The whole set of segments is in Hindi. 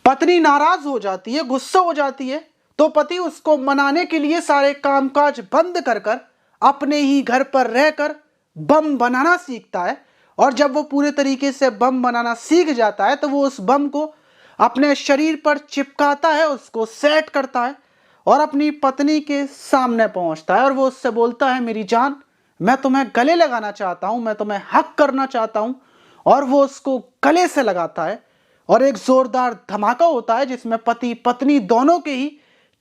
पत्नी नाराज हो जाती है, गुस्सा हो जाती है, तो पति उसको मनाने के लिए सारे कामकाज बंद कर कर अपने ही घर पर रहकर बम बनाना सीखता है। और जब वो पूरे तरीके से बम बनाना सीख जाता है तो वो उस बम को अपने शरीर पर चिपकाता है, उसको सेट करता है और अपनी पत्नी के सामने पहुंचता है और वो उससे बोलता है, मेरी जान, मैं तुम्हें गले लगाना चाहता हूं, मैं तुम्हें हक करना चाहता हूं। और वो उसको गले से लगाता है और एक जोरदार धमाका होता है जिसमें पति पत्नी दोनों के ही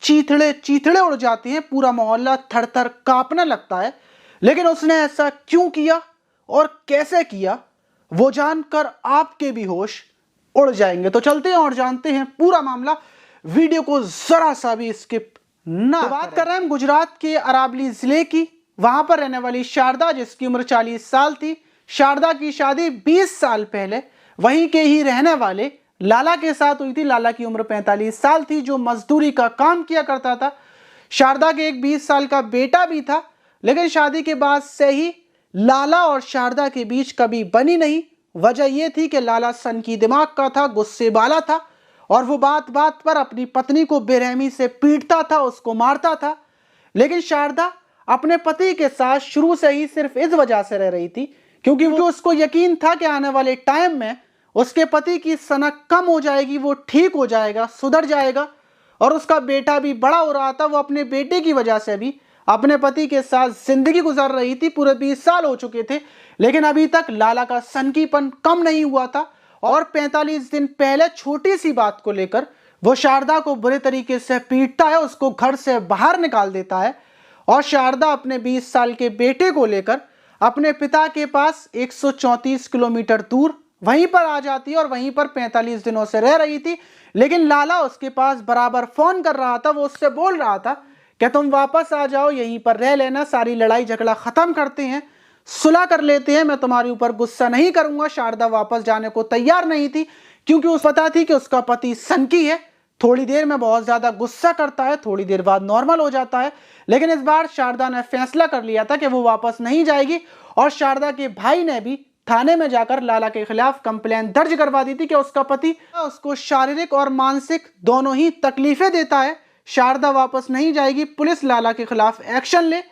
चीथड़े चीथड़े उड़ जाती हैं, पूरा मोहल्ला थर थर कांपने लगता है। लेकिन उसने ऐसा क्यों किया और कैसे किया, वो जानकर आपके भी होश उड़ जाएंगे। तो चलते हैं और जानते हैं पूरा मामला, वीडियो को जरा सा भी स्किप ना। तो बात कर रहे हैं गुजरात के अरावली जिले की, वहां पर रहने वाली शारदा, जिसकी उम्र 40 साल थी। शारदा की शादी 20 साल पहले वहीं के ही रहने वाले लाला के साथ हुई थी। लाला की उम्र 45 साल थी, जो मजदूरी का काम किया करता था। शारदा के एक 20 साल का बेटा भी था, लेकिन शादी के बाद से ही लाला और शारदा के बीच कभी बनी नहीं। वजह यह थी कि लाला सनकी दिमाग का था, गुस्से वाला था और वो बात बात पर अपनी पत्नी को बेरहमी से पीटता था, उसको मारता था। लेकिन शारदा अपने पति के साथ शुरू से ही सिर्फ इस वजह से रह रही थी क्योंकि वो उसको यकीन था कि आने वाले टाइम में उसके पति की सनक कम हो जाएगी, वो ठीक हो जाएगा, सुधर जाएगा। और उसका बेटा भी बड़ा हो रहा था, वो अपने बेटे की वजह से भी अपने पति के साथ जिंदगी गुजार रही थी। पूरे 20 साल हो चुके थे, लेकिन अभी तक लाला का सनकीपन कम नहीं हुआ था। और 45 दिन पहले छोटी सी बात को लेकर वो शारदा को बुरे तरीके से पीटता है, उसको घर से बाहर निकाल देता है। और शारदा अपने 20 साल के बेटे को लेकर अपने पिता के पास 134 किलोमीटर दूर वहीं पर आ जाती है और वहीं पर 45 दिनों से रह रही थी। लेकिन लाला उसके पास बराबर फोन कर रहा था, वो उससे बोल रहा था कि तुम वापस आ जाओ, यहीं पर रह लेना, सारी लड़ाई झगड़ा खत्म करते हैं, सुलह कर लेते हैं, मैं तुम्हारे ऊपर गुस्सा नहीं करूंगा। शारदा वापस जाने को तैयार नहीं थी क्योंकि उस पता थी कि उसका पति सनकी है, थोड़ी देर में बहुत ज्यादा गुस्सा करता है, थोड़ी देर बाद नॉर्मल हो जाता है। लेकिन इस बार शारदा ने फैसला कर लिया था कि वो वापस नहीं जाएगी और शारदा के भाई ने भी थाने में जाकर लाला के खिलाफ कंप्लेन दर्ज करवा दी थी कि उसका पति उसको शारीरिक और मानसिक दोनों ही तकलीफें देता है। शारदा वापस नहीं जाएगी, पुलिस लाला के खिलाफ एक्शन ले।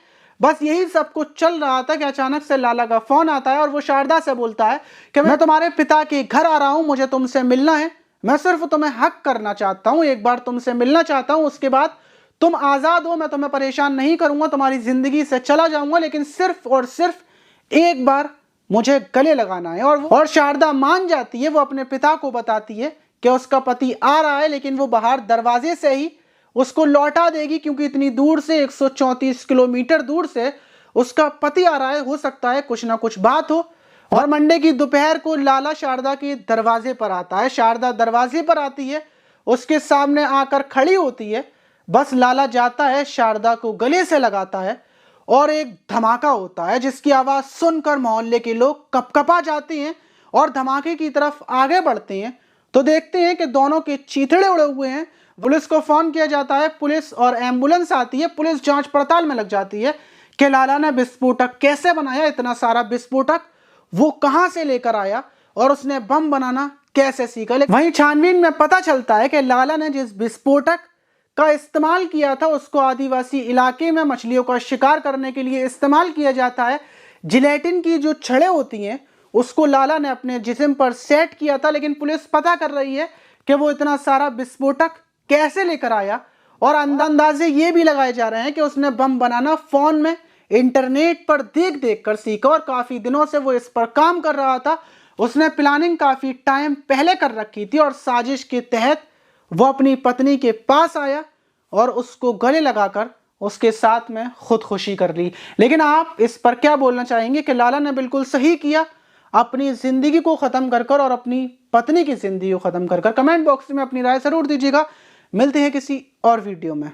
बस यही सब कुछ चल रहा था कि अचानक से लाला का फोन आता है और वो शारदा से बोलता है कि मैं तुम्हारे पिता के घर आ रहा हूं, मुझे तुमसे मिलना है, मैं सिर्फ तुम्हें हक करना चाहता हूं, एक बार तुमसे मिलना चाहता हूं, उसके बाद तुम आजाद हो, मैं तुम्हें परेशान नहीं करूंगा, तुम्हारी जिंदगी से चला जाऊंगा, लेकिन सिर्फ और सिर्फ एक बार मुझे गले लगाना है। और शारदा मान जाती है, वो अपने पिता को बताती है कि उसका पति आ रहा है, लेकिन वो बाहर दरवाजे से ही उसको लौटा देगी क्योंकि इतनी दूर से 134 किलोमीटर दूर से उसका पति आ रहा है, हो सकता है कुछ ना कुछ बात हो। और मंडे की दोपहर को लाला शारदा के दरवाजे पर आता है। शारदा दरवाजे पर आती है, उसके सामने आकर खड़ी होती है। बस लाला जाता है, शारदा को गले से लगाता है और एक धमाका होता है जिसकी आवाज सुनकर मोहल्ले के लोग कपकपा जाते हैं और धमाके की तरफ आगे बढ़ते हैं तो देखते हैं कि दोनों के चीथड़े उड़े हुए हैं। पुलिस को फोन किया जाता है, पुलिस और एम्बुलेंस आती है, पुलिस जांच पड़ताल में लग जाती है कि लाला ने विस्फोटक कैसे बनाया, इतना सारा विस्फोटक वो कहां से लेकर आया और उसने बम बनाना कैसे सीखा। वहीं छानबीन में पता चलता है कि लाला ने जिस विस्फोटक का इस्तेमाल किया था उसको आदिवासी इलाके में मछलियों का शिकार करने के लिए इस्तेमाल किया जाता है। जिलेटिन की जो छड़ें होती हैं उसको लाला ने अपने जिस्म पर सेट किया था, लेकिन पुलिस पता कर रही है कि वो इतना सारा विस्फोटक कैसे लेकर आया। और अंदाजे ये भी लगाए जा रहे हैं कि उसने बम बनाना फोन में इंटरनेट पर देख देख कर सीखा और काफी दिनों से वो इस पर काम कर रहा था। उसने प्लानिंग काफी टाइम पहले कर रखी थी और साजिश के तहत वो अपनी पत्नी के पास आया और उसको गले लगाकर उसके साथ में खुदकुशी कर ली। लेकिन आप इस पर क्या बोलना चाहेंगे कि लाला ने बिल्कुल सही किया अपनी जिंदगी को खत्म कर और अपनी पत्नी की जिंदगी को खत्म कर? कमेंट बॉक्स में अपनी राय जरूर दीजिएगा। मिलते हैं किसी और वीडियो में।